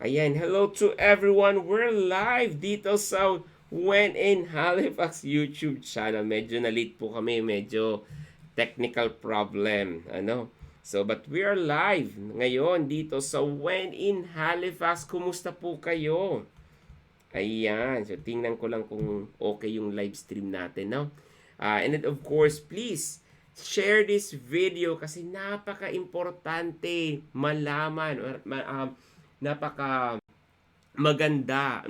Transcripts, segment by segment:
Ayan, hello to everyone. We're live dito sa When in Halifax YouTube channel. Medyo na-late po kami, medyo technical problem. But we are live ngayon dito sa When in Halifax. Kumusta po kayo? Ayan, so tingnan ko lang kung okay yung live stream natin, no? And then of course, please share this video kasi napaka-importante malaman, napaka maganda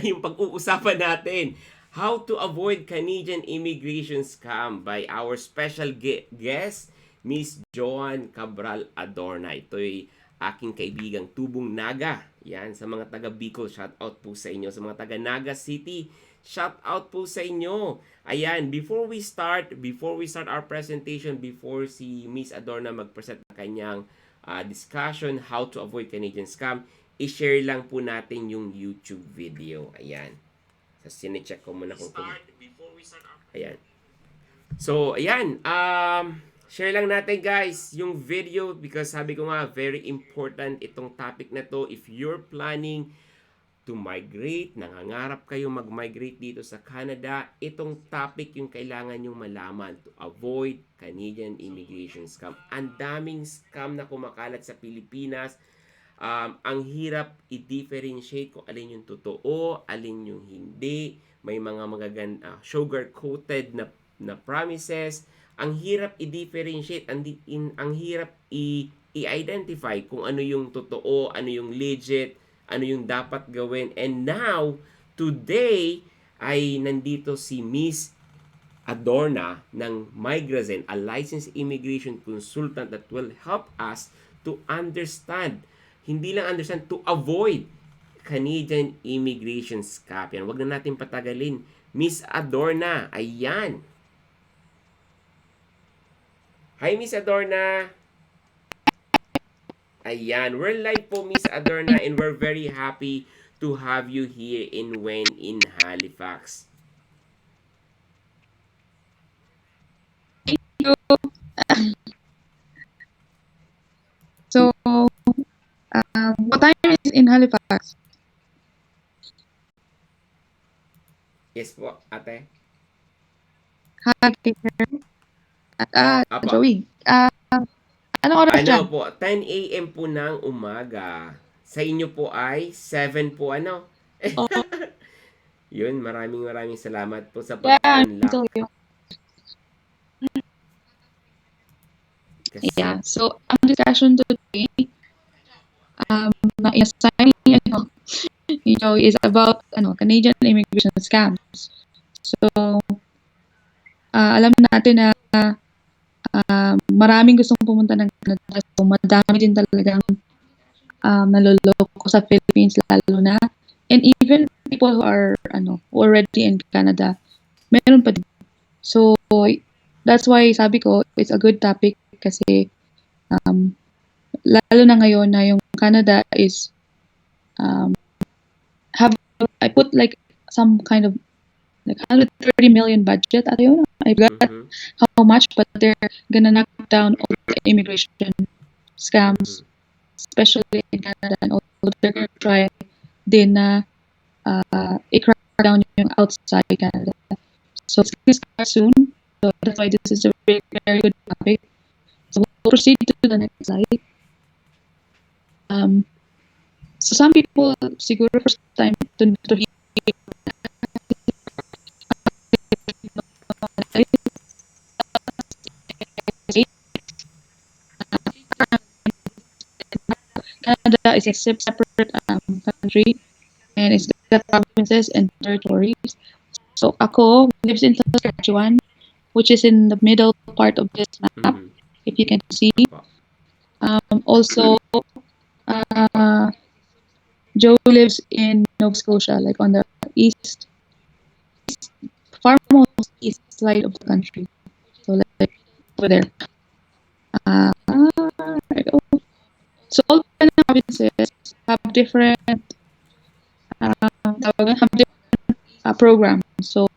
yung pag-uusapan natin. How to avoid Canadian immigration scam by our special guest, Miss Joane Cabral Adorna. Ito'y aking kaibigang tubong Naga. Yan, sa mga taga Bicol, shout out po sa inyo. Sa mga taga Naga City, shout out po sa inyo. Ayan, before we start our presentation, before si Miss Adorna mag-present ng kanyang discussion, how to avoid Canadian scam, i-share lang po natin yung YouTube video. Ayan. So, sine-check ko muna kung ayan. So, ayan. Share lang natin guys yung video because sabi ko nga, very important itong topic na to. If you're planning to migrate, nangangarap kayo mag-migrate dito sa Canada, itong topic yung kailangan yung malaman to avoid Canadian immigration scam. Ang daming scam na kumakalat sa Pilipinas. Ang hirap i-differentiate kung alin yung totoo, alin yung hindi. May mga sugar-coated na promises. Ang hirap i-differentiate, ang hirap i-identify kung ano yung totoo, ano yung legit, ano yung dapat gawin. And now, today, ay nandito si Miss Adorna ng Migrate, a licensed immigration consultant that will help us to understand, hindi lang understand, to avoid Canadian immigration scam. Yan, wag na natin patagalin. Miss Adorna, ayan. Hi, Miss Adorna. Ayan, we're live po, Miss Adorna, and we're very happy to have you here in When in Halifax. So, what time is in Halifax? Yes po, ate. Hi, Joey. Anong oras dyan? Po, 10 a.m. po ng umaga. Sa inyo po ay 7 po, Oh. Yun, maraming salamat po sa Yeah, pag-unlock. Yeah, so ang discussion today, na inassign ni Joey is about Canadian immigration scams. So, alam natin na maraming gustong pumunta ng Canada. So, madami din talagang naloloko sa Philippines lalo na. And even people who are already in Canada, meron pa din. So, that's why sabi ko, it's a good topic kasi lalo na ngayon na yung Canada is I put like some kind of like 130 million budget. I forgot how much, but they're gonna knock down all the immigration scams, especially in Canada, and also they're gonna try din na i-crack down yung outside Canada. So it's gonna start soon. So that's why this is a very, very good topic. So we'll proceed to the next slide. So some people siguro first time to hear Canada is a separate country and it's got provinces and territories. So ako lives in Saskatchewan, which is in the middle part of this map, if you can see. Also, Joe lives in Nova Scotia, like on the far most east side of the country. So like over there. So all the provinces have different programs. So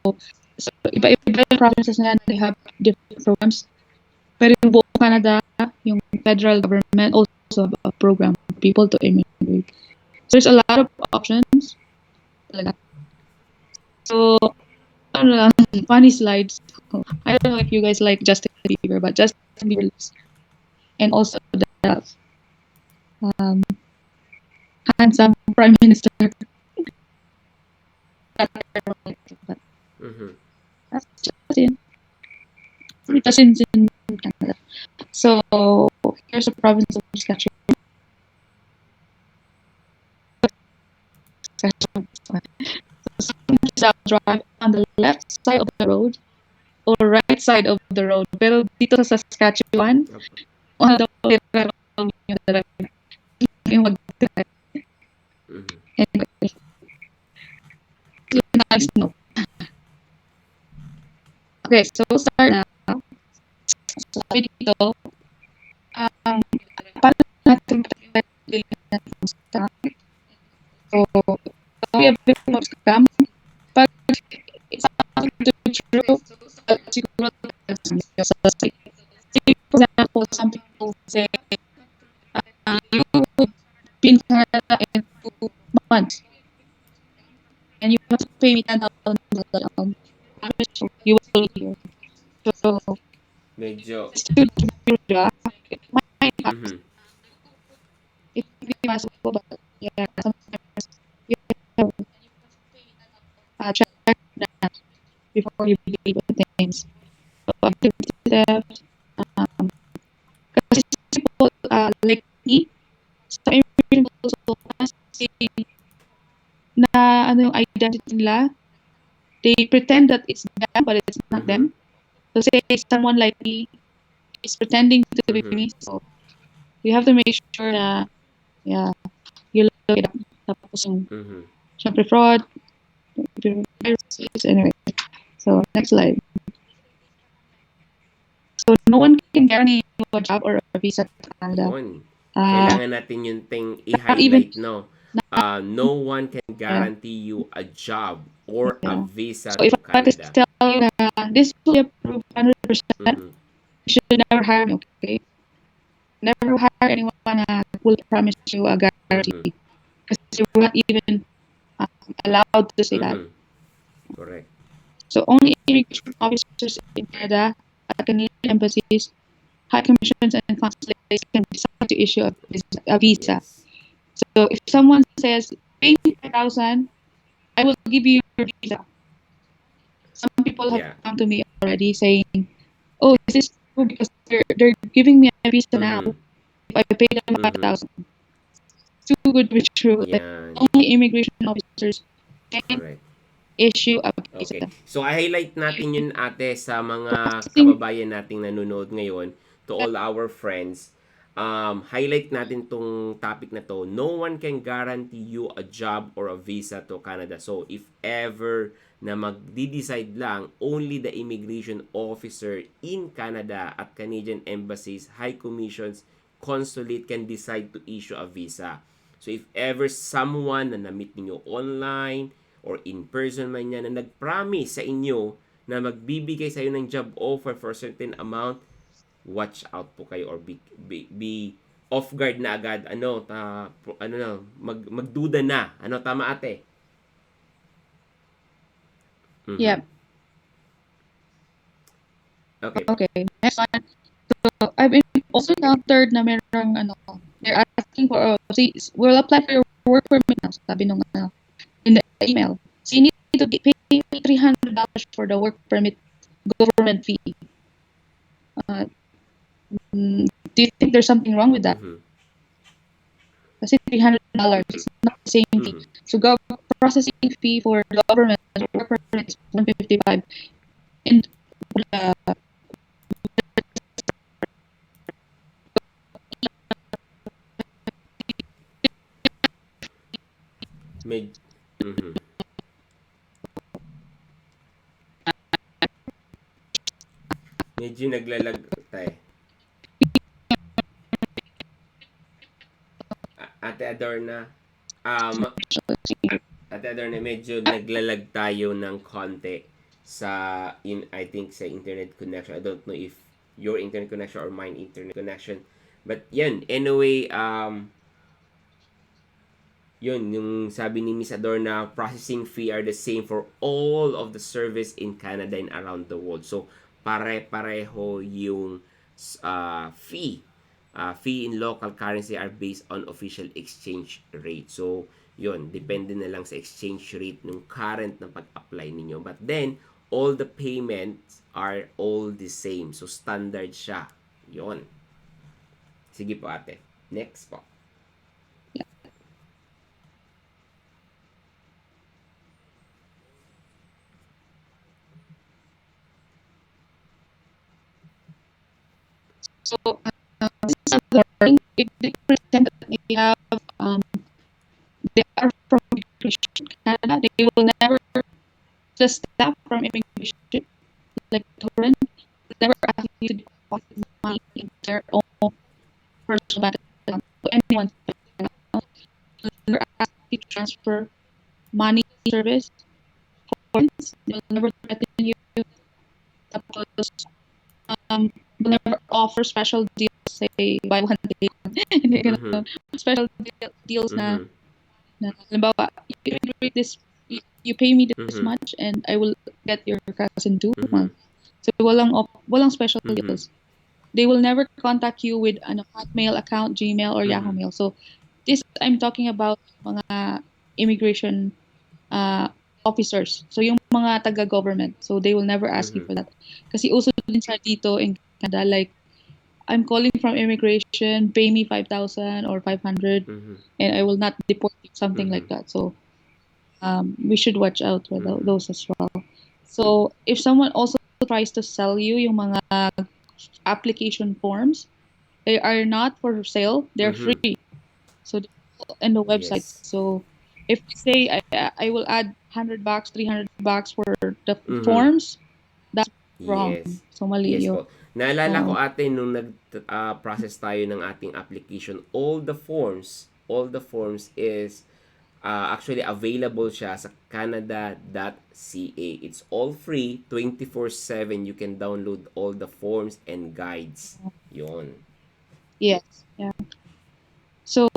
iba-iba yung provinces na yan, they have different programs. Pero yung buong Canada, yung federal government also have a program for people to immigrate. So there's a lot of options. Talaga. So, ano lang, funny slides. I don't know if you guys like Justin Bieber, but Justin Bieber and also the um, handsome prime minister. But Mm-hmm. that's Justin. Justin's in Canada. So here's the province of Saskatchewan. So I'll drive on the left side of the road or right side of the road. Pero dito sa Saskatchewan, on the way yung drive. Yung mag-drive. Mm-hmm. Anyway, yun na snow. Okay, so we'll start now. So sabi dito, paano natin natin scam? So, we have been of scam. Pag it's something to be true, siguro sa site. For example, some people say, you will be in Canada in 2 months, and you have to pay me $10,000 down. You will be here. So, Medyo, it's too true, it might happen. mm-hmm. It could be possible, but yeah, sometimes you have to check that before you believe in things. So, activity theft, um, kasi people like me, sa immigration also, kasi na ano yung identity nila, they pretend that it's them, but it's not Mm-hmm. them. So say someone like me is pretending to be Mm-hmm. me, so you have to make sure na, yeah, you look it up. Tapos yung, Mm-hmm. syempre fraud, viruses, anyway. So next slide. So no one can guarantee you a job or a visa to Canada. Yun. Uh, Kailangan natin yung not even, i-highlight, no? No one can yeah, guarantee you a job or a yeah. visa So if to I had to Canada. tell you na this will be approved 100%, Mm-hmm. you should never hire me, okay? Never hire anyone who will promise you a Mm-hmm. guarantee because you're not even um, allowed to say that. Mm-hmm. Correct. So only immigration officers in Canada, at Canadian embassies, high commissions, and consulates can decide to issue a visa. Yes. So if someone says, pay me 5,000, I will give you your visa. Some people have Yeah. come to me already saying, oh, is this true? Because they're giving me a visa now. Mm-hmm. If I pay them Mm-hmm. 5,000. Too good to be true. Like Yan. only immigration officers can Correct. issue a visa. Okay. So, i-highlight natin yun ate sa So mga think kababayan nating nanonood ngayon, to all our friends. Highlight natin tong topic na to. No one can guarantee you a job or a visa to Canada. So, if ever na magdi-decide lang, only the immigration officer in Canada at Canadian embassies, high commissions, consulate can decide to issue a visa. So, if ever someone na na-meet niyo online, or in person man yan na nag-promise sa inyo na magbibigay sa iyo ng job offer for a certain amount, watch out po kayo or be off guard na agad. Ano na, magduda na. Ano, tama ate? yeah, Mhm. Okay. okay. Next one. So I've been also encountered na merong ano, they're asking for see, we'll apply for your work permit now. Sabi nung in the email. So you need to pay me $300 for the work permit government fee. Uh, do you think there's something wrong with that? Mhm. Kasi $300 is not the same fee. Mhm. So processing fee for the government work permit is 155, and uh, Med Mhm. Medyo naglalag tayo. Ate Adorna, um, Ate Adorna, medyo naglalag tayo ng konti sa I think sa internet connection. I don't know if your internet connection or mine internet connection. But yan, anyway, yun, yung sabi ni Miss Adorna, processing fee are the same for all of the service in Canada and around the world. So, pare-pareho yung fee. Fee in local currency are based on official exchange rate. So, yun, depende na lang sa exchange rate ng current na pag-apply ninyo. But then, all the payments are all the same. So, standard siya. Yun. Sige po ate. Next po. So, this is a learning. If they present that they have, they are from Immigration Canada, they will never, the staff from Immigration, like Turin, will never ask you to deposit money in their own personal bank account to anyone's bank account. They'll never ask you to transfer money service funds. They'll never threaten you. Tapos, will never offer special deals, say, buy one day one. Hindi ganun. Special deals na, halimbawa, you integrate this, you pay me this much and I will get your cash in 2 months. So, walang special deals. They will never contact you with an Hotmail account, Gmail, or Yahoo Mail. So, this, I'm talking about mga immigration officers. So, yung mga taga-government. So, they will never ask you for that. Kasi uso din siya dito in Canada, like, I'm calling from immigration, pay me 5,000 or 500, and I will not deport you, something like that. So, we should watch out for those as well. So, if someone also tries to sell you yung mga application forms, they are not for sale, they're free. So, in the website. Yes. So, if you say, I will add $100, $300 for the forms, that's wrong. Yes. So, mali Yes yun. po. Naalala ko ate nung nag-process tayo ng ating application, all the forms is actually available siya sa canada.ca. It's all free, 24/7. You can download all the forms and guides. Yon. Yes. Yeah. So,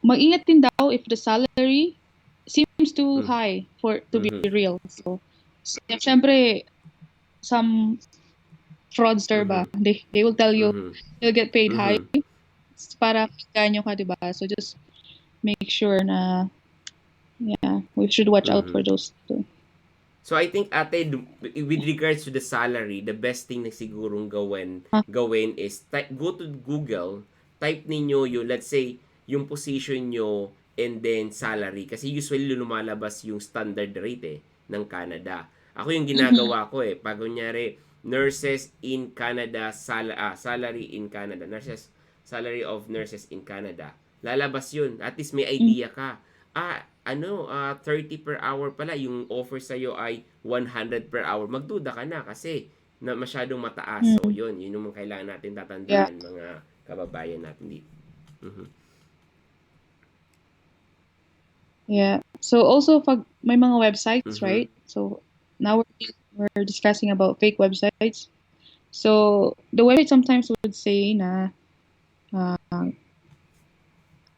mag-ingat din daw if the salary seems too high for to be real. So syempre, some fraudster ba, they will tell you you'll get paid high para ganyo ka, diba? So just make sure na, yeah, we should watch out for those too. So I think ate, with regards to the salary, the best thing na sigurong gawin is go to Google, type ninyo yung, let's say, yung position nyo and then salary. Kasi usually lumalabas yung standard rate ng Canada. Ako yung ginagawa ko pag kunyari, nurses in Canada, salary in Canada, salary of nurses in Canada. Lalabas yun. At least may idea ka. 30 per hour pala, yung offer sa'yo ay 100 per hour. Magduda ka na kasi na masyadong mataas. So, yun yung kailangan natin tatandaan, mga kababayan natin dito. Yeah. So also, pag may mga websites, right? So now we're discussing about fake websites. So the website sometimes would say na, ano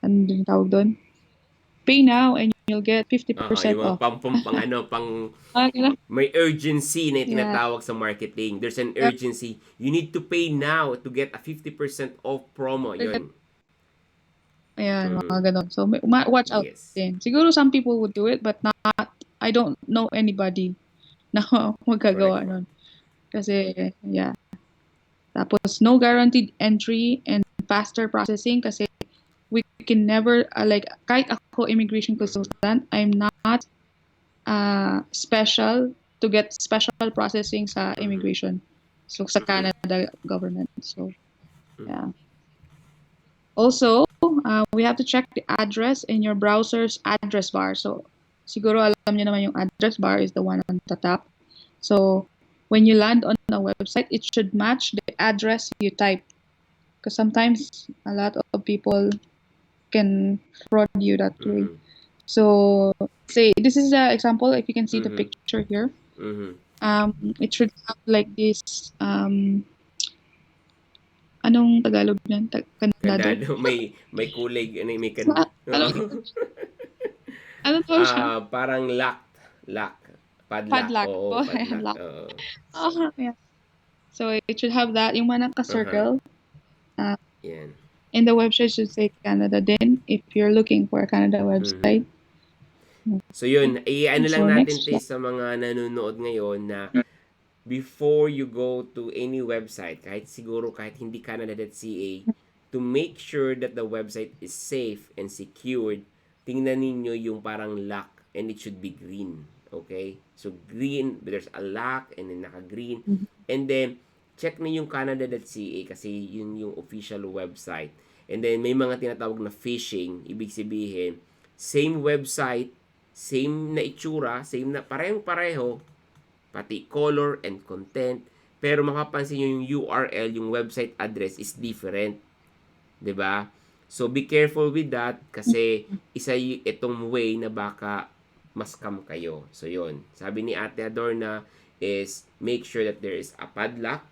din tawag doon? Pay now and you'll get 50% Yung off. may urgency na tinatawag sa marketing. There's an urgency. You need to pay now to get a 50% off promo. Yun. Ayan, mga ganon. So, watch out din. Siguro some people would do it, but not, I don't know anybody na magkagawa nun. Kasi, yeah. Tapos, no guaranteed entry and faster processing kasi we can never, kahit ako immigration consultant, I'm not special to get special processing sa immigration. So, sa Canada government. So, yeah. Also, we have to check the address in your browser's address bar. So, siguro alam niyo naman yung address bar is the one on the top. So, when you land on a website, it should match the address you type. Because sometimes a lot of people can fraud you that way. So, say, this is an example, if you can see the picture here. It should have like this, Anong Tagalog niyan? Kandado? Kandado, may kulay, may Ano, oo. ano daw siya? Parang lock, padlock, Padlock. oo, Oh, ayan, padlock, lock. oo. Yeah. So it should have that. Yung mga Aha, naka-circle. Uh, yan. in the website should say Canada din if you're looking for a Canada Mhm. website. So yun, i-ano lang So natin next, sa mga nanonood ngayon na before you go to any website, kahit hindi canada.ca, to make sure that the website is safe and secured, tingnan ninyo yung parang lock and it should be green. Okay? So green, there's a lock and then naka-green. And then, check na yung canada.ca kasi yun yung official website. And then, may mga tinatawag na phishing. Ibig sabihin, same website, same na itsura, same na, parehong-pareho, pati color and content. Pero makapansin nyo yung URL, yung website address is different. 'Di ba? So, be careful with that kasi itong way na baka ma-scam kayo. So, yon. Sabi ni Ate Adorna is make sure that there is a padlock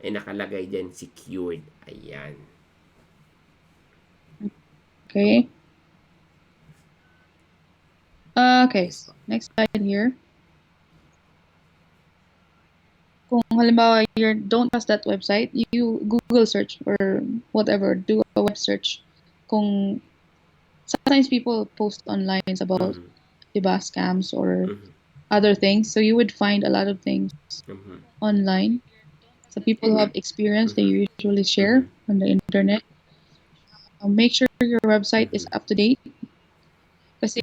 and nakalagay dyan secured. Ayan. okay. Okay, Yes po. next slide here. Kung halimbawa you don't trust that website, you Google search or whatever, do a web search. Kung sometimes people post online about Mhm. diba, scams or Mhm. other things, so you would find a lot of things Mhm. online. So people who have experience, they Mhm. usually share Mhm. on the internet. Make sure your website is Mhm. up to date. Kasi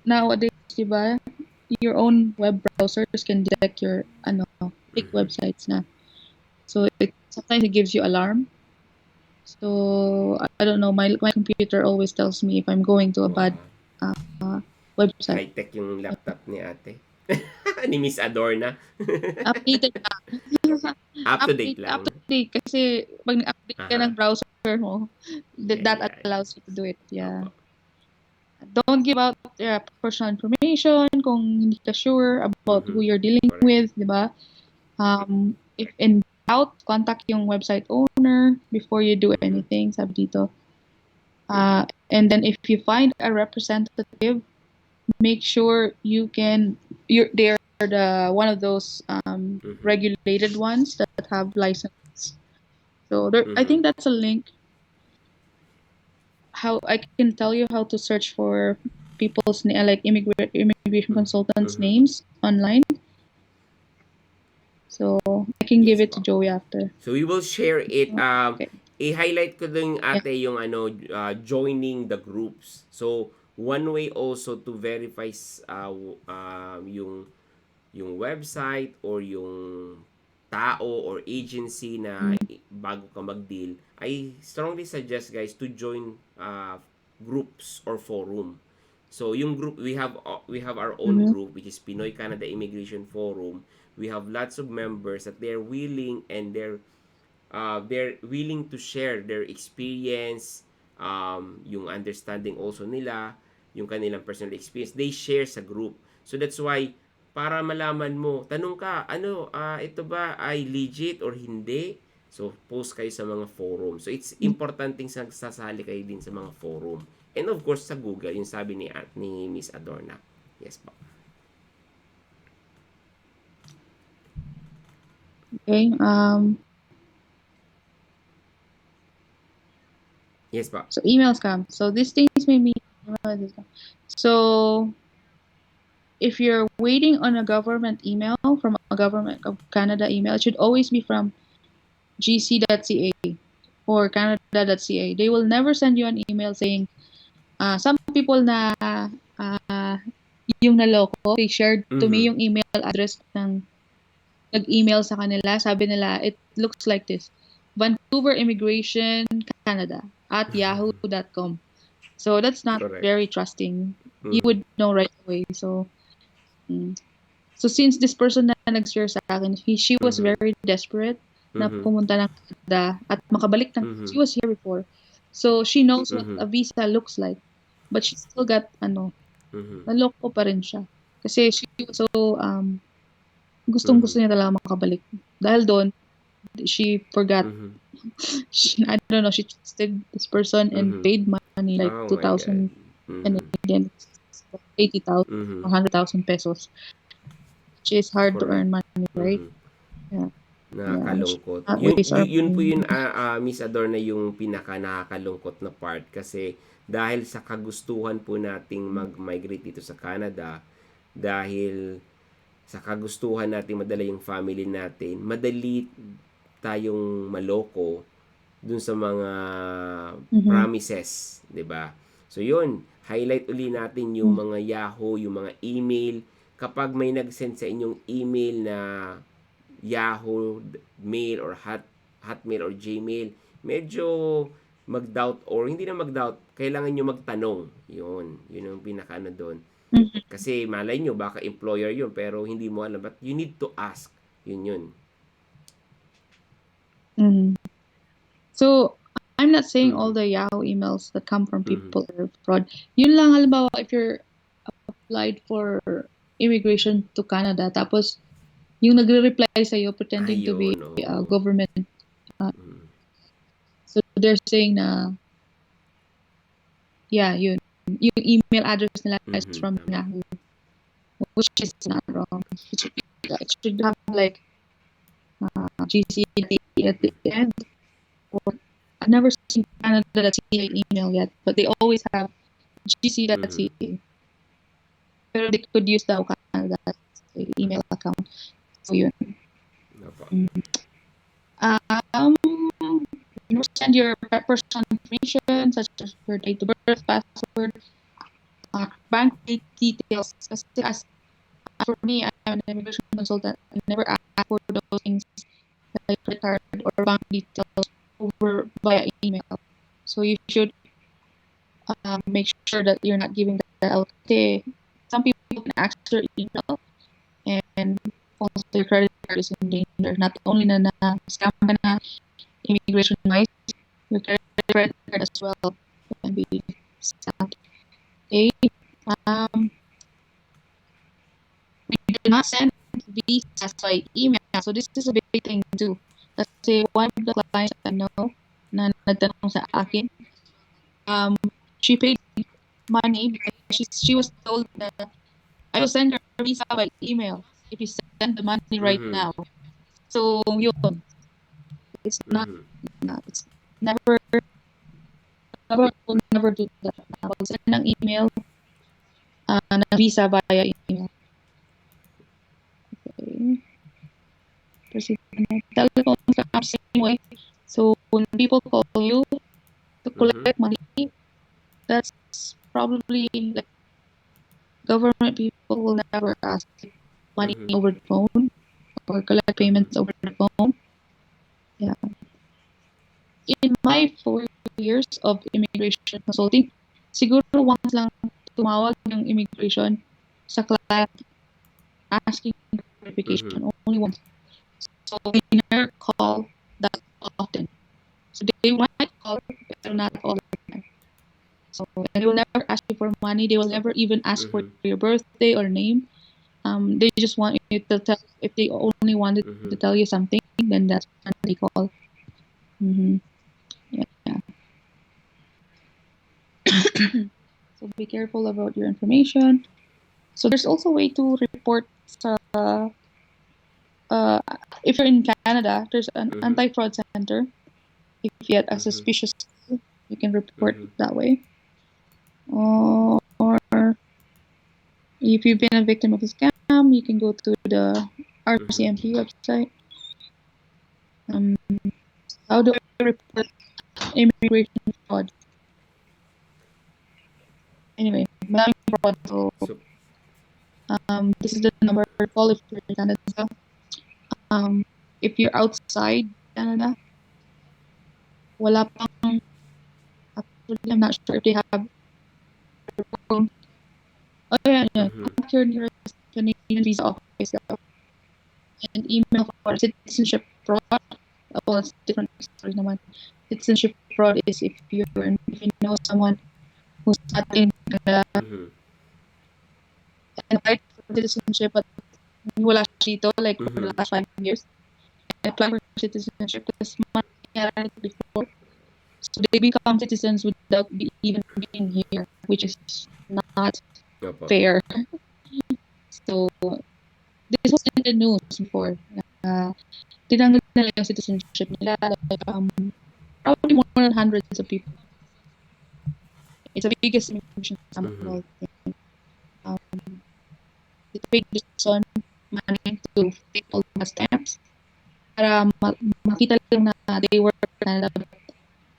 nowadays, diba, your own web browsers can detect your fake Mhm. websites na. So sometimes it gives you alarm. So I don't know. My computer always tells me if I'm going to a bad Wow. website. High-tech yung laptop ni ate. Ni Miss Adorna. Updated na. Up to date Up to lang. date. Kasi pag nag-update ka ng Aha. browser mo, Yan, that yan. allows you to do it. Yeah. Opo. Don't give out personal information kung hindi ka sure about who Mhm. you're dealing Correct. with, di ba? If in doubt, contact yung website owner before you do Mhm. anything, sabi dito. And then if you find a representative, make sure they're one of those Mhm. regulated ones that have license. So I Mhm. think that's a link. How I can tell you how to search for people's like immigration Mhm. consultants' Mhm. names online. So I can give Yes it to po. Joey after. So we will share it. Okay. I-highlight ko din Yeah. ate yung joining the groups. So one way also to verify yung website or yung tao or agency na bago ka mag-deal, I strongly suggest guys to join groups or forum. So yung group we have our own Mm-hmm. group which is Pinoy Canada Immigration Forum. We have lots of members that they're willing and they're willing to share their experience, yung understanding also nila, yung kanilang personal experience, they share sa group. So that's why, para malaman mo, tanong ka, ito ba ay legit or hindi? So, post kayo sa mga forum. So, it's importanteng sasali kayo din sa mga forum. And of course, sa Google, yung sabi ni Miss Adorna. Yes po. Okay. Yes po. So email scam. So these things may be so if you're waiting on a government email from a government of Canada email, it should always be from gc.ca or canada.ca. They will never send you an email saying some people na yung naloko, they shared to me Mhm. yung email address ng nag-email sa kanila. Sabi nila, it looks like this. Vancouver Immigration Canada at yahoo.com. So that's not Correct. very trusting. You Mhm. would know right away. So so since this person na nag-share sa akin, she was Mhm. very desperate na Mhm. pumunta ng Canada at makabalik ng she Mhm. was here before. So she knows what Mhm. a visa looks like. But she still got Mhm. naloko pa rin siya. Kasi she was so gustong-gusto Mhm. niya talaga makabalik. Dahil doon, she forgot Mhm. I don't know, she trusted this person and Mhm. paid money like Oh my God. 2,000 Mhm. Canadian, 80,000 Mhm. or 100,000 pesos, which is hard to Correct. earn money, right? Mhm. Yeah, yeah. We should Nakakalungkot. not Yun, waste our yun po money. yun, Miss Adorna, yung pinaka nakakalungkot na part kasi dahil sa kagustuhan po nating mag-migrate dito sa Canada, dahil sa kagustuhan nating madala yung family natin, madali tayong maloko dun sa mga Mm-hmm. promises, 'di ba? So yun, highlight uli natin yung mga Yahoo, yung mga email. Kapag may nag-send sa inyong email na Yahoo Mail or Hotmail or Gmail, medyo mag-doubt or hindi na mag-doubt, kailangan nyo magtanong. Yun yung pinaka-ano doon. Mm-hmm. Kasi malay nyo, baka employer yun, pero hindi mo alam. But you need to ask. Yun. Mm-hmm. So, I'm not saying all Mhm. the Yahoo emails that come from Mhm. people are fraud. Yun lang, halimbawa, if you're applied for immigration to Canada, tapos yung nagre-reply sa'yo pretending to be Ayun, oo. government. Uh, Mhm. so, they're saying na, yeah, yun. Yung email address nila is Mhm. from Tama. Yahoo, which is not wrong. It should have like GC at the end. Or I've never seen Canada.ca email yet, but they always have Mhm. GC.ca. Pero they could use the Canada email account. So yun. Opo. Um, you send your personal information such as your date of birth, password, bank details. Kasi for me, I'm an immigration consultant. I never ask for those things like credit card or bank details over via email. So you should make sure that you're not giving that out. Okay, some people can access your email and also your credit card is in danger. Not only na scam ka na immigration wise, your credit card as well can be scammed. Okay. Um, we do not send visas by email. So this is a big thing too. Kasi one of the clients I know na nagtanong sa akin, um, she paid money because she was told that I will send her visa by email if you send the money right Mhm. now. So yun, it's not, Mhm. it's never, will never do that. Pag send ng email, na visa via email. Okay. Proceed. Telephone scam, same way. So when people call you to Mhm. collect money, that's probably like government people will never ask money Mhm. over the phone or collect Mhm. payments over the phone. Yeah. In my 4 years of immigration consulting, siguro once lang tumawag yung immigration sa client asking for Mhm. verification. Only once. So we never call that often. So they might call, but not all the time. So and they will never ask you for money. They will never even ask for Mhm. your birthday or name. They just want you to tell. If they only wanted to Mhm. tell you something, then that's when they call. Mm-hmm. Yeah. So be careful about your information. So there's also a way to report uh, if you're in Canada, there's an Mhm. anti-fraud center. If you get a Mhm. suspicious call, you can report Mhm. that way. Or if you've been a victim of a scam, you can go to the Mhm. RCMP website. Um, how do I report immigration fraud? Anyway, maraming fraud. So, So, this is the number to call if you're in Canada. Um, if you're outside Canada, wala pang, actually, I'm not sure if they have phone. Oh, yeah. mhm. Contact your nearest Canadian visa office and email for citizenship fraud. Well, it's different story naman. Citizenship fraud is if you know someone who's not in Canada Mhm. and applied for citizenship but wala siya dito like for the Mhm. last 5 years and apply for citizenship this month nangyari before. So they become citizens without even being here, which is not Opo. fair. So this was in the news before. Tinanggal nila yung citizenship nila. Like, probably more than hundreds of people. It's the biggest immigration scam of all. They paid this son money to take all the stamps para makita lang na they were in Canada, but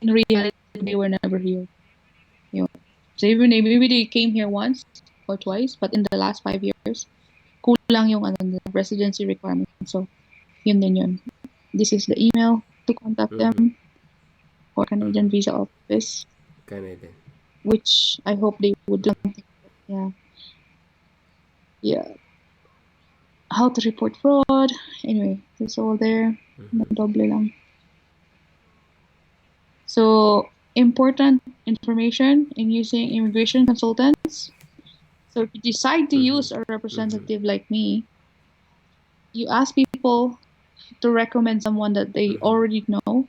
in reality they were never here. Yun. So maybe they came here once or twice, but in the last 5 years, kulang yung the residency requirement. So yun din yun. This is the email to contact them for Canadian Visa Office, Canada. which I hope they would do something. Yeah. How to report fraud. Anyway, it's all there. Doble lang. So, important information in using immigration consultants. So, if you decide to use a representative like me, you ask people to recommend someone that they already know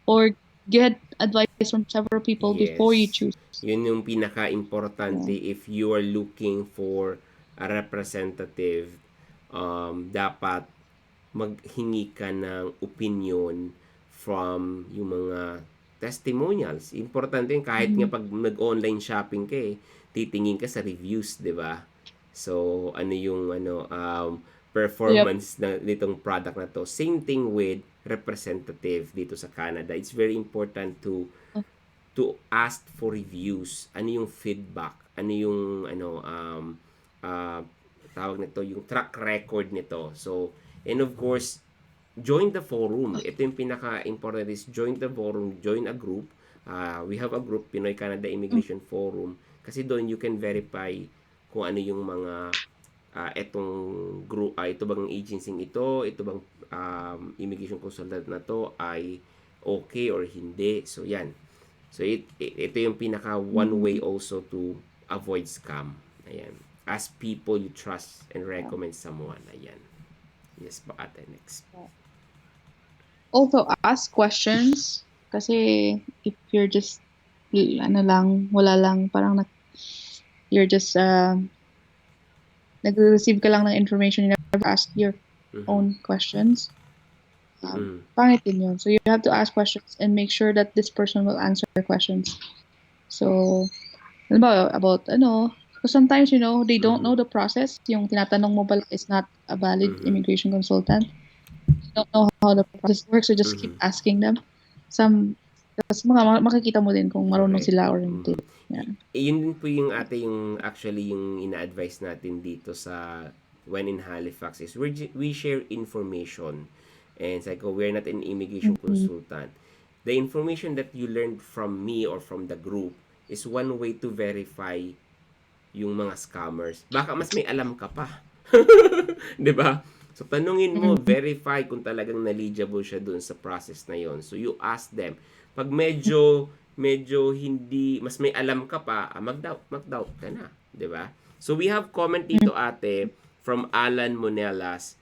or get advice from several people before you choose. Yun yung pinaka-importante if you are looking for a representative, dapat maghingi ka ng opinion from yung mga testimonials. Importante yun kahit nga pag nag-online shopping ka titingin ka sa reviews, 'di ba? So, ano yung performance nitong product na to. Same thing with representative dito sa Canada. It's very important to ask for reviews. Ano yung feedback? Ano yung tawag nito, yung track record nito. So, and of course, join the forum. Ito yung pinaka-important is join the forum, join a group. We have a group, Pinoy Canada Immigration Forum. Kasi doon you can verify kung ano yung mga etong group, ito bang agency ito bang immigration consultant na to ay okay or hindi. So, yan. So, ito yung pinaka one way also to avoid scam. Ayan. Ask people you trust and recommend someone. Ayan. Yes, pa ate, next. Also, ask questions. Kasi if you're just, wala lang, parang you're just, nag-receive ka lang ng information, you never ask your own questions. Pangit din yun. So you have to ask questions and make sure that this person will answer your questions. So, about because sometimes, they don't know the process. Yung tinatanong mo pala is not a valid immigration consultant. You don't know how the process works, so just keep asking them. Tapos makikita mo din kung marunong sila or hindi. Yeah. Yun din po yung actually yung ina-advise natin dito sa when in Halifax is we share information. And it's like, we're not an immigration consultant. The information that you learned from me or from the group is one way to verify yung mga scammers. Baka mas may alam ka pa. 'Di ba? So, tanungin mo, verify kung talagang knowledgeable siya dun sa process na yon. So, you ask them. Pag medyo hindi, mas may alam ka pa, mag-doubt ka na. 'Di ba? So, we have comment dito ate from Alan Monelas.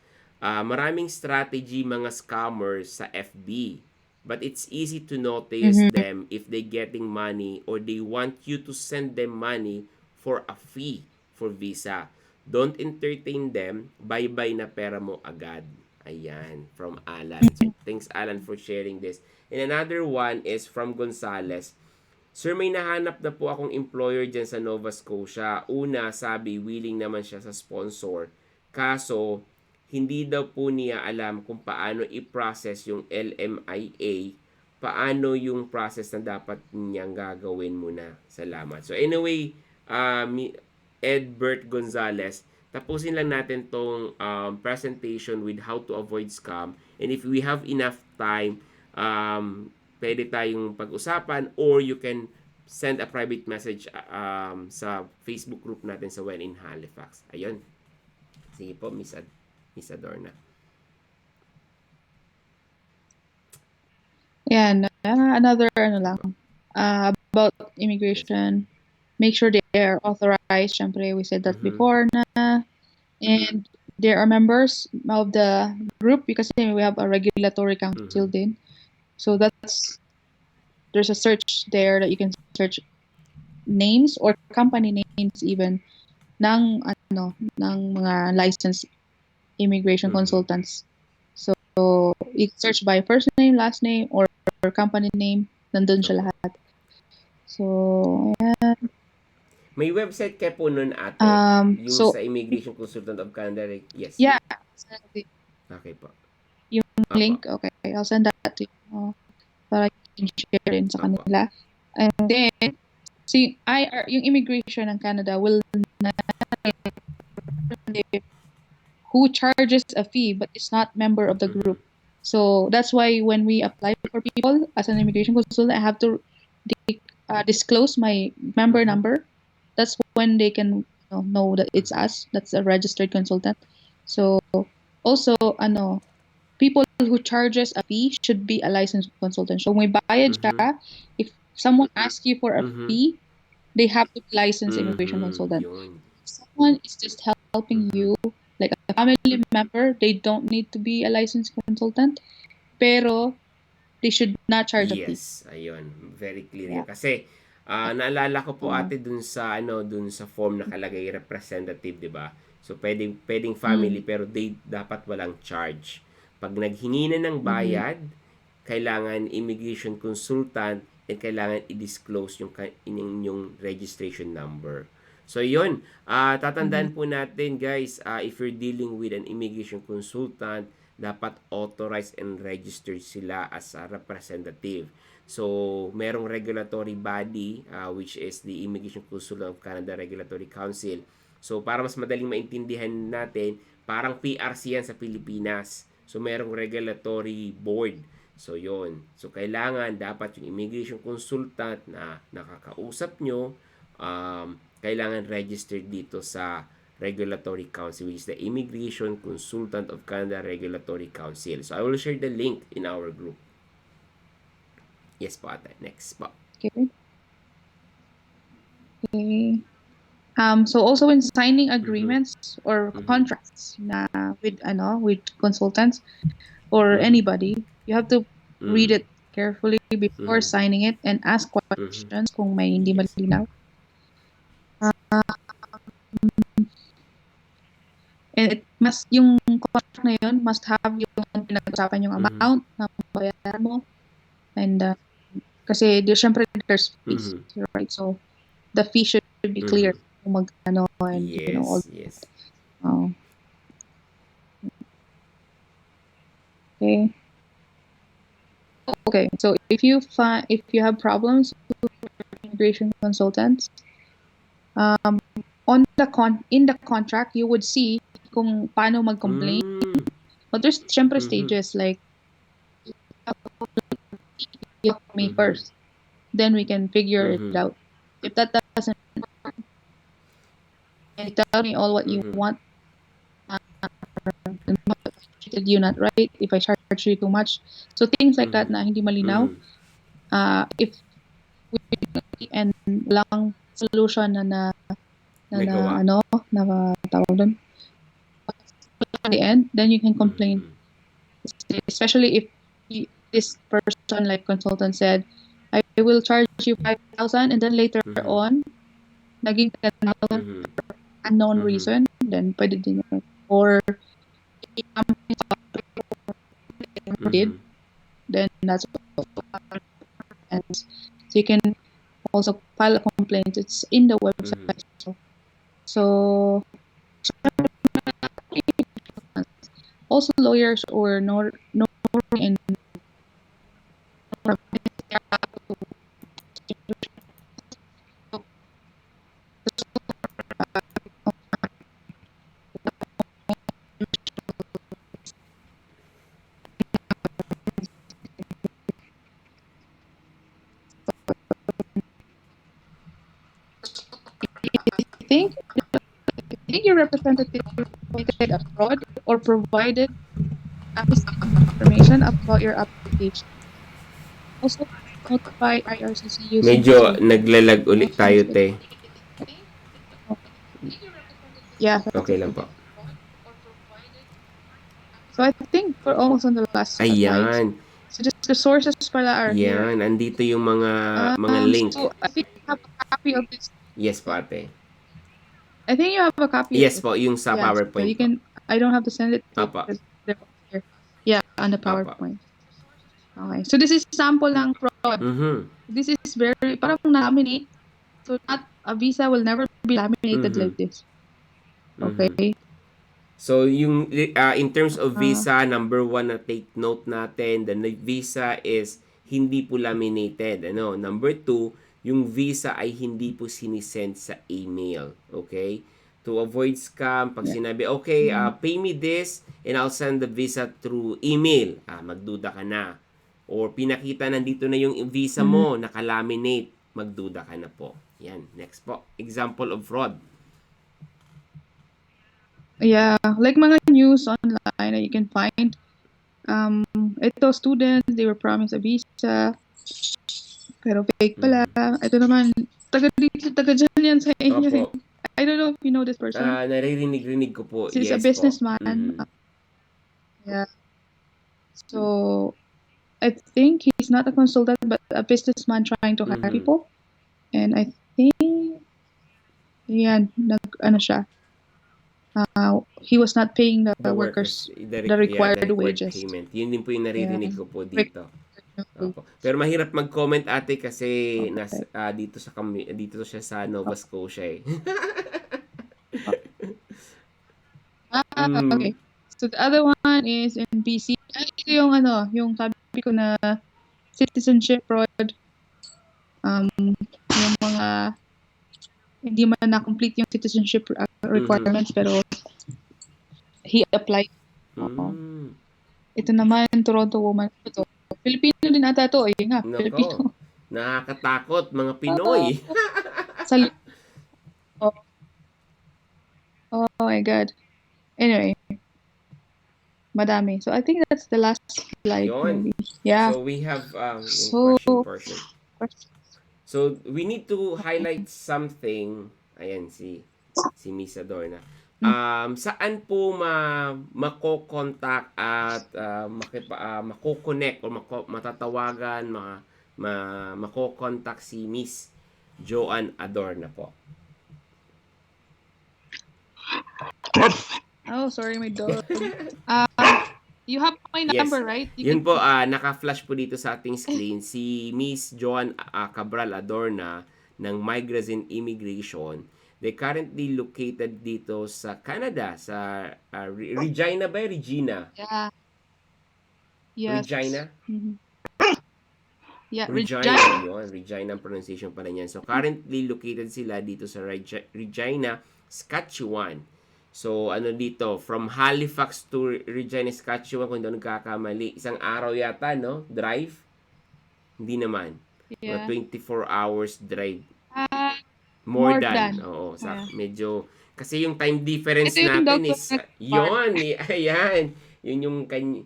Maraming strategy mga scammers sa FB. But it's easy to notice them if they getting money or they want you to send them money for a fee for visa. Don't entertain them. Bye-bye na pera mo agad. Ayan, from Alan. So, thanks Alan for sharing this. And another one is from Gonzales. Sir, may nahanap na po akong employer dyan sa Nova Scotia. Una, sabi, willing naman siya sa sponsor. Kaso, hindi daw po niya alam kung paano i-process yung LMIA, paano yung process na dapat niyang gagawin muna. Salamat. So anyway, Edbert Gonzalez, tapusin lang natin tong presentation with how to avoid scam. And if we have enough time, pwede tayong pag-usapan or you can send a private message sa Facebook group natin sa When in Halifax. Ayun. Sige po, Miss Adorna. Yeah, another about immigration. Make sure they are authorized. Syempre, we said that before na. And they are members of the group because we have a regulatory council din. So there's a search there that you can search names or company names even ng mga licensed immigration Mhm. consultants. So you can search by first name, last name, or company name. Nandun siya Opo. lahat. So, yeah. May website kayo po nun, ate? Yung So sa Immigration Consultant of Canada? Yes. yeah, Okay po. yung Opo. link, okay, I'll send that to you para you can share din sa Opo. kanila. And then, yung immigration ng Canada will not who charges a fee but is not member of the Mhm. group. So that's why when we apply for people as an immigration consultant, I have to disclose my member Mhm. number. That's when they can know that it's Mhm. us. That's a registered consultant. So also, people who charges a fee should be a licensed consultant. So may bayad Mhm. siya, if someone asks you for a Mhm. fee, they have to be licensed immigration Mhm. consultant. Yun. If someone is just helping Mhm. you, like a family member, they don't need to be a licensed consultant, pero they should not charge a fee. Yes, ayun. Very clear Yeah. yan. Kasi, naalala ko po Oh. ate dun sa, dun sa form nakalagay representative, di ba? So, pwedeng Mm. family, pero dapat walang charge. Pag naghingi na ng Mm-hmm. bayad, kailangan immigration consultant and kailangan i-disclose yung registration number. So, yun. Mm-hmm. Tatandaan po natin, guys, if you're dealing with an immigration consultant, dapat authorized and registered sila as a representative. So, merong regulatory body, which is the Immigration Consultant of Canada Regulatory Council. So, para mas madaling maintindihan natin, parang PRC yan sa Pilipinas. So, merong regulatory board. So, yon. So, kailangan dapat yung immigration consultant na nakakausap nyo, kailangan registered dito sa Regulatory Council, which is the Immigration Consultant of Canada Regulatory Council. So, I will share the link in our group. Yes po ate. Next po. Okay. Okay. So also in signing Mhm. agreements or Mhm. contracts with consultants or Mhm. anybody, you have to read Mhm. it carefully before Mhm. signing it and ask Mhm. questions kung may hindi Yes. malinaw. And yung contract na yun must have yung pinag-usapan yung Mhm. amount na bayaran mo and kasi syempre there's fees, Mhm. right? So the fee should be clear Mhm. kung magkano and all. Yes. Yes. Oh, okay. Okay, so if you have problems with immigration consultants, um, in the contract you would see kung paano mag-complain. Mm. But there's syempre Mhm. stages like you help me Mhm. first, then we can figure it Mhm. out. If that doesn't, and you tell me all what you Mhm. want, then if I treated you not right, if I charge you too much, so things like that Mhm. na hindi malinaw. Mhm. If we and walang solution Nagawa. na tawag doon, at the end, then you can complain. Mhm. Especially if this person, like consultant, said, I will charge you 5,000 and then later Mhm. on, naging 10,000 Mhm. unknown Mhm. reason, then pwede din yun. Or if you did, Mhm. then that's and so you can also file a complaint. It's in the Mhm. website. So also lawyers or no in I think I think your representative committed a fraud or provided misleading information about your application. Also, notify IRCC using Medyo naglalag ulit tayo, consultations with. te. Oh, yeah, that's Okay lang okay. po. So I think we're almost on the last slide. Ayan. So just the sources pala are here. Yan, andito yung mga link. So I think you have a copy of this. Yes po, ate. I think you have a copy of Yes it. po, yung sa Yeah, so PowerPoint you po. can. I don't have to send it to you Apa. because they're all here. Yeah, on the Apa. PowerPoint. Okay. So this is sample ng fraud. Mhm. This is very parang laminate. So not a visa will never be laminated Mhm. like this. Mhm. Okay. So, yung in terms of Uh, visa, number one na take note natin, the visa is hindi po laminated. Ano? Number two, yung visa ay hindi po sinisend sa email. Okay? To avoid scam, pag yeah. sinabi, okay, Mm. pay me this and I'll send the visa through email. Magduda ka na. Or pinakita nandito na yung visa Mhm. mo, nakalaminate, magduda ka na po. Yan. Next po. Example of fraud. Yeah, like mga news online that you can find. Ito students, they were promised a visa, pero fake pala. Ito naman, taga dito, taga dyan yan sa inyo. Opo. I don't know if you know this person. Naririnig-rinig ko po. He's a Yes po. businessman. Mhm. Yeah. So, I think he's not a consultant, but a businessman trying to hire Mhm. people. And I think, yan, ano siya. He was not paying the workers the required the required wages. payment. Yun din po yung Yeah. naririnig ko po dito. Opo. Pero mahirap mag-comment ate kasi Okay. dito siya sa Nova Scotia eh. Okay. So the other one is in BC. Ito yung ano, yung sabi ko na citizenship fraud. Yung mga hindi man na-complete yung citizenship requirements pero he applied. Oo. Ito naman, Toronto woman. Ito. Filipino din ata to. Eh nga, Filipino. Nako. Nakakatakot mga Pinoy. Sa oh my God. Anyway. Madami. So I think that's the last slide. Yun. Maybe. Yeah. So we have So, yung question portion. So we need to highlight something. Ayan si Miss Adorna. Saan po mako-contact at mako-connect o matatawagan, mako-contact si Miss Joane Adorna po? Oh, sorry, my dog. You have my Yes. number, right? Yun po, naka-flash po dito sa ating screen si Miss Joane Cabral Adorna ng Immigrate and Immigration. They currently located dito sa Canada, sa Regina ba? Regina? Yeah. Yes. Regina? Mm-hmm. Yeah, Regina. Yun, Regina ang pronunciation pala niyan. So, currently located sila dito sa Regina, Saskatchewan. So, ano dito, from Halifax to Regina, Saskatchewan, kung hindi nagkakamali, isang araw yata, no? Drive? Hindi naman. Yeah. 24 hours drive. More than. than. Oo, Yeah. medyo, kasi yung time difference Ito yung natin dog is, yun, ayan. Yun yung kanya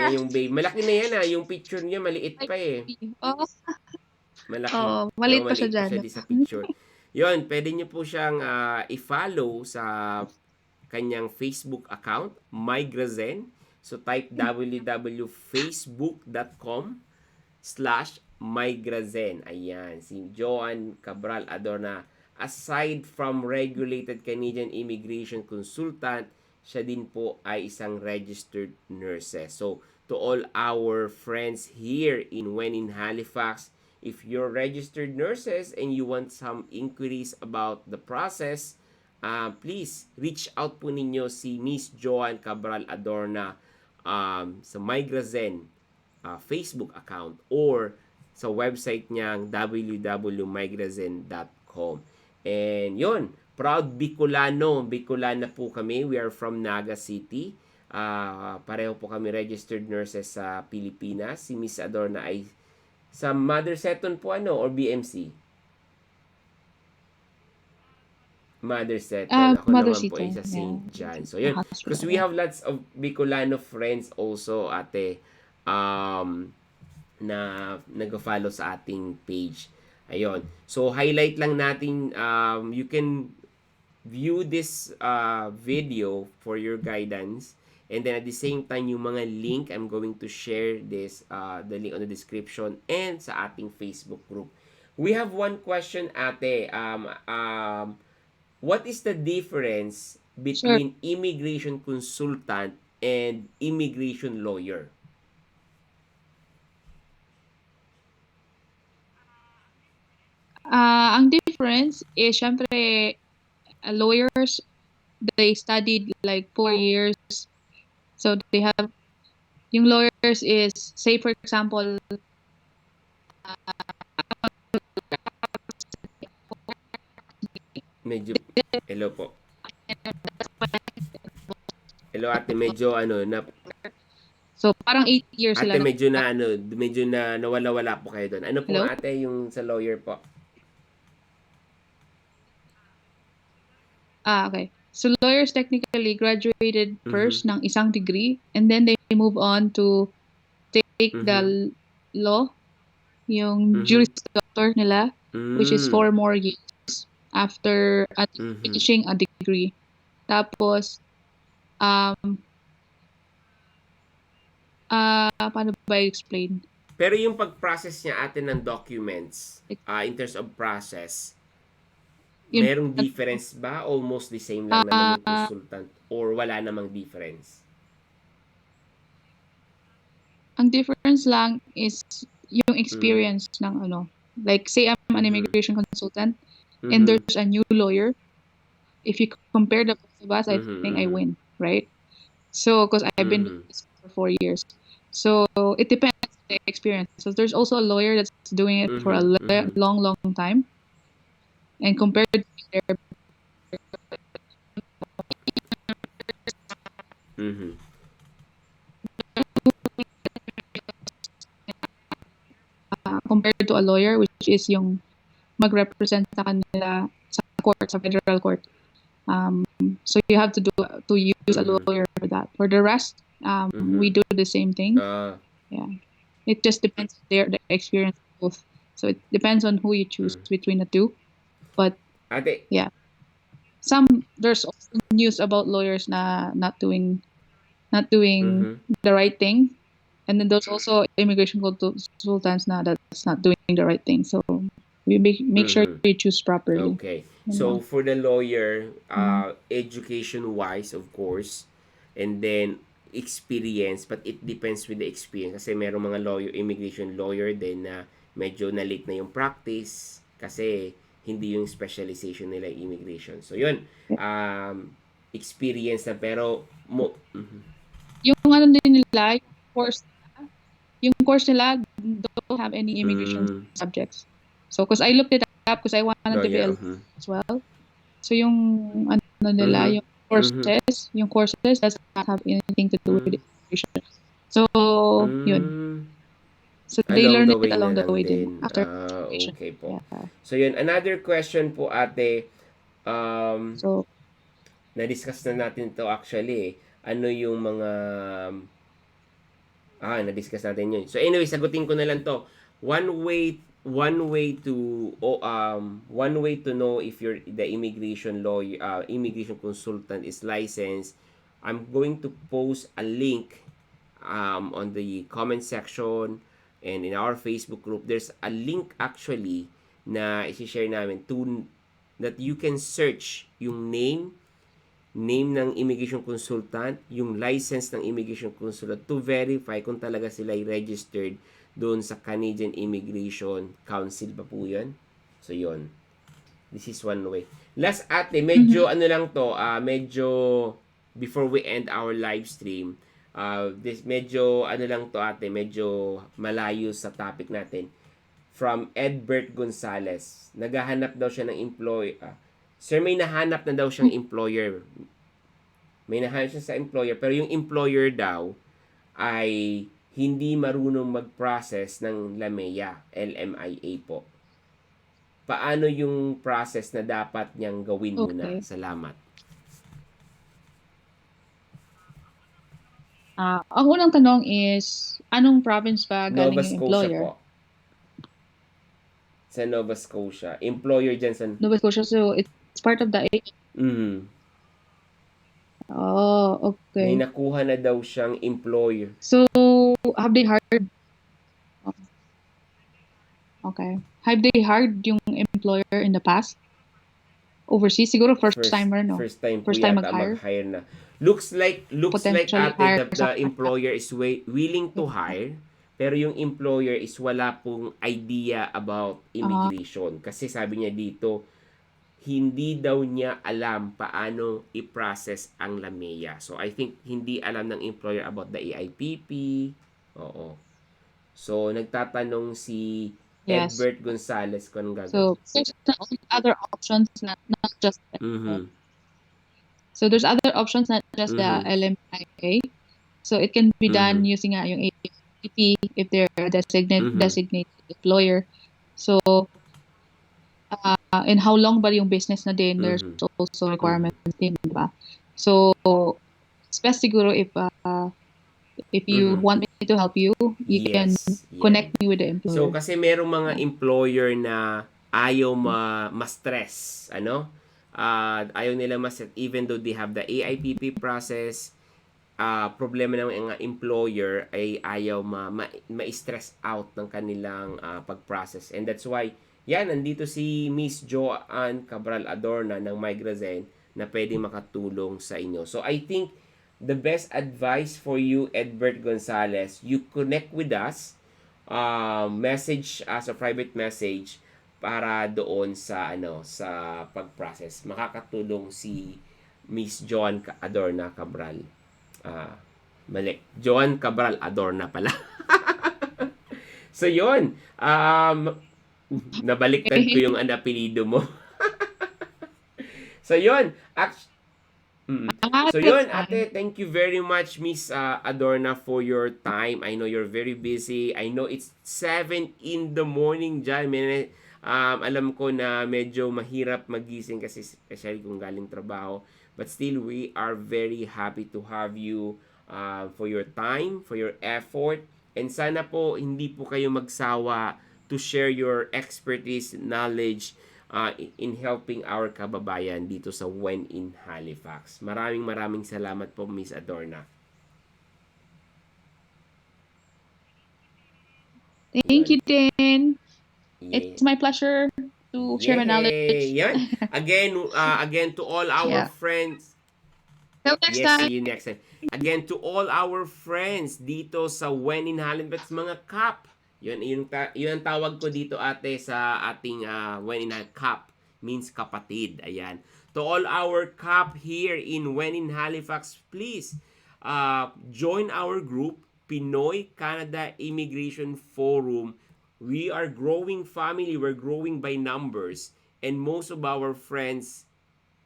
yung baby. Malaki na yan yung picture niya, maliit pa eh. Oh. Malaki. Maliit pa siya dyan. Di sa picture. Yun, pwede niyo po siyang i-follow sa kanyang Facebook account, mygrazen. So, type www.facebook.com/mygrazen. Ayan, si Joane Cabral Adorna. Aside from regulated Canadian immigration consultant, siya din po ay isang registered nurses. So, to all our friends here in Halifax, if you're registered nurses and you want some inquiries about the process, please reach out po ninyo si Miss Joane Cabral Adorna sa Mygrazen Facebook account or sa website niyang www.mygrazen.com. And yun, proud Bicolana po kami. We are from Naga City. Pareho po kami registered nurses sa Pilipinas. Si Miss Adorna ay sa Mother Seton po or BMC? Mother Seton. Ako Mother naman po ay Seton, sa St. yeah. John. So yun, because we have lots of Bicolano friends also, ate, na nag-follow sa ating page. Ayun. So, highlight lang natin, you can view this video for your guidance And then at the same time, yung mga link, I'm going to share this, the link on the description and sa ating Facebook group. We have one question, ate. What is the difference Sure. between immigration consultant and immigration lawyer? Ang difference is, syempre, lawyers, they studied like 4 years. So they have, yung lawyers is, say for example, Medyo, hello po. Hello ate, medyo ano, so parang 8 years ate sila. medyo na ano, medyo na nawala-wala po kayo doon. Ano po Hello? ate yung sa lawyer po? Okay. So lawyers technically graduated Mhm. first ng isang degree, and then they move on to take the Mhm. law, yung Mhm. Juris Doctor nila, which is Mm. 4 more years after Mhm. finishing a degree. Tapos, um, paano ba i-explain? Pero yung pag-process niya ate ng documents, Like, in terms of process, yun, merong difference ba? Almost the same lang naman yung uh, consultant or wala namang difference? ang difference lang is yung Mm. experience ng ano. Like, say I'm an Mhm. immigration consultant and Mhm. there's a new lawyer. If you compare the both of us, I Mhm. think I Mhm. win, right? So, because I've been doing Mhm. this for 4 years. So, it depends on the experience. So, there's also a lawyer that's doing it for a Mhm. Mhm. long, long time. And compared to their, Mhm. compared to a lawyer, which is yung mag-represent sa kanila sa court, sa federal court. So you have to use a Mhm. lawyer for that. For the rest, we Mhm. do the same thing. Ah. Yeah, it just depends on the experience of both. So it depends on who you choose Mm. between the two. But Ate, yeah, some there's also news about lawyers na not doing mhm. the right thing, and then there's also immigration consultants na that's not doing the right thing. So we make sure Mhm. you choose properly. Okay. Yun lang. So for the lawyer, Mm. education wise of course, and then experience, but it depends with the experience kasi merong mga lawyer, immigration lawyer din na medyo na late na yung practice kasi hindi yung specialization nila yung immigration. So yun, experience na pero mhm. Yung ano din nila, yung course nila don't have any immigration Mm, subjects. So, because I looked it up because I wanted to be lawyer, a mhm. lawyer as well. So, yung ano nila, Mhm. yung Mhm. courses does not have anything to do with Mm. immigration. So, yun. Mm. So, they Along learn the it way na along the lang way din din. after Ah, graduation. okay po. Yeah. So yun, another question po ate, um, So, na-discuss na natin to actually eh. Ano yung mga, na-discuss natin yun. So anyway, sagutin ko na lang to. One way to know if you're the immigration lawyer, immigration consultant is licensed. I'm going to post a link on the comment section and in our Facebook group. There's a link actually na i-share namin to that you can search yung name ng immigration consultant, yung license ng immigration consultant to verify kung talaga sila ay registered doon sa Canadian Immigration Council pa po yan. So, yon. This is one way. Last ate, mhm. medyo ano lang to, medyo before we end our live stream, this medyo ano lang to ate, medyo malayo sa topic natin. From Edbert Gonzalez, naghahanap daw siya ng sir, may nahanap na daw siyang employer. May nahanap siya sa employer, pero yung employer daw ay hindi marunong mag-process ng LMIA, LMIA po. Paano yung process na dapat niyang gawin muna? Okay. Salamat. Ang unang tanong is, anong province ba Nova galing yung Scotia employer? po. Sa Nova Scotia. Employer dyan sa... Nova Scotia, so it's part of the Mm. Oh, May okay. nakuha na daw siyang employer. So, have they hired? Oh, okay. Have they hired yung employer in the past? Overseas? Siguro first timer, no? First time po First time yata mag-hire? mag-hire na. Looks like Potentially ate hire the some employer is willing to hire, pero yung employer is wala pong idea about uh, immigration. Kasi sabi niya dito, hindi daw niya alam paano i-process ang LAMEA. So I think hindi alam ng employer about the EIPP. Oo. So nagtatanong si yes. Edbert Gonzalez kung anong gagawin. So there's other options, not just Mhm. so there's other options, not just the Mhm. LMIA. So it can be done Mhm. using yung APP if they're a Mhm. designated employer. So and how long ba yung business na din, there's Mhm. also Mhm. requirements din, di ba? So it's best siguro if you Mhm. want me to help you, you can Yes, yan. connect me with the So employer. kasi merong mga Yeah. employer na ayaw ma-stress, ano? Ayaw nila even though they have the AIPP process, problema ng mga employer ay ayaw ma-stress out ng kanilang pag-process. And that's why, yan, nandito si Miss Joane Cabral Adorna ng Migrazen na pwedeng makatulong sa inyo. So I think the best advice for you, Edbert Gonzalez, you connect with us, message as a private message para doon sa sa pag-process. Makakatulong si Miss Joan Adorna Cabral. Ah, mali. Joan Cabral Adorna pala. So, yon. Nabaliktad ko Okay. yung apelido mo. So, yon. Mm. So That's yun, fine. ate, thank you very much, Miss Adorna, for your time. I know you're very busy. I know it's 7 in the morning dyan. Alam ko na medyo mahirap magising kasi especially kung galing trabaho. But still, we are very happy to have you for your time, for your effort. And sana po, hindi po kayo magsawa to share your expertise, knowledge, in helping our kababayan dito sa When in Halifax. Maraming salamat po, Miss Adorna. Thank Yun. you, Dan. Yeah. It's my pleasure to share my Yay! knowledge. Yan. Again to all our Yeah. friends. Till next Yes, time. see you next time. Again to all our friends dito sa When in Halifax, mga kap. Yun ang tawag ko dito, ate, sa ating When in Kap means kapatid. Ayan. To all our kap here in When in Halifax, please join our group, Pinoy Canada Immigration Forum. We are growing family. We're growing by numbers. And most of our friends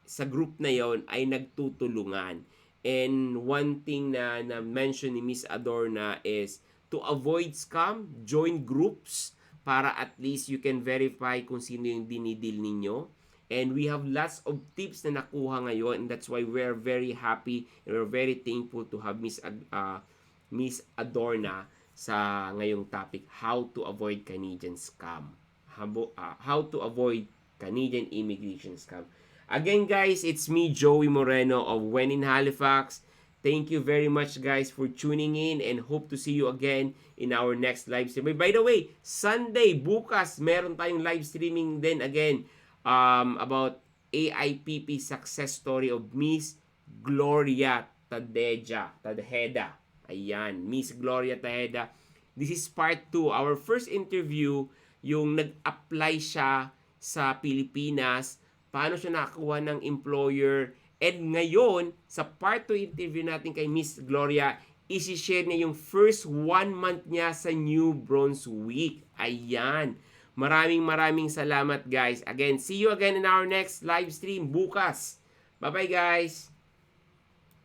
sa group na yon ay nagtutulungan. And one thing na mention ni Miss Adorna is to avoid scam, join groups para at least you can verify kung sino yung dinidil ninyo. And we have lots of tips na nakuha ngayon, and that's why we're very happy and we're very thankful to have Miss Adorna sa ngayong topic, how to avoid Canadian scam. How to avoid Canadian immigration scam. Again, guys, it's me, Joey Moreno of When in Halifax. Thank you very much, guys, for tuning in and hope to see you again in our next live stream. By the way, Sunday, bukas, meron tayong live streaming then again about AIPP success story of Miss Gloria Tadheda. Ayan, Miss Gloria Tadheda. This is part 2. Our first interview, yung nag-apply siya sa Pilipinas, paano siya nakakuha ng employer. And ngayon, sa part 2 interview natin kay Miss Gloria, isi-share niya yung first 1 month niya sa New Brunswick. Ayan. Maraming salamat, guys. Again, see you again in our next live stream bukas. Bye-bye, guys.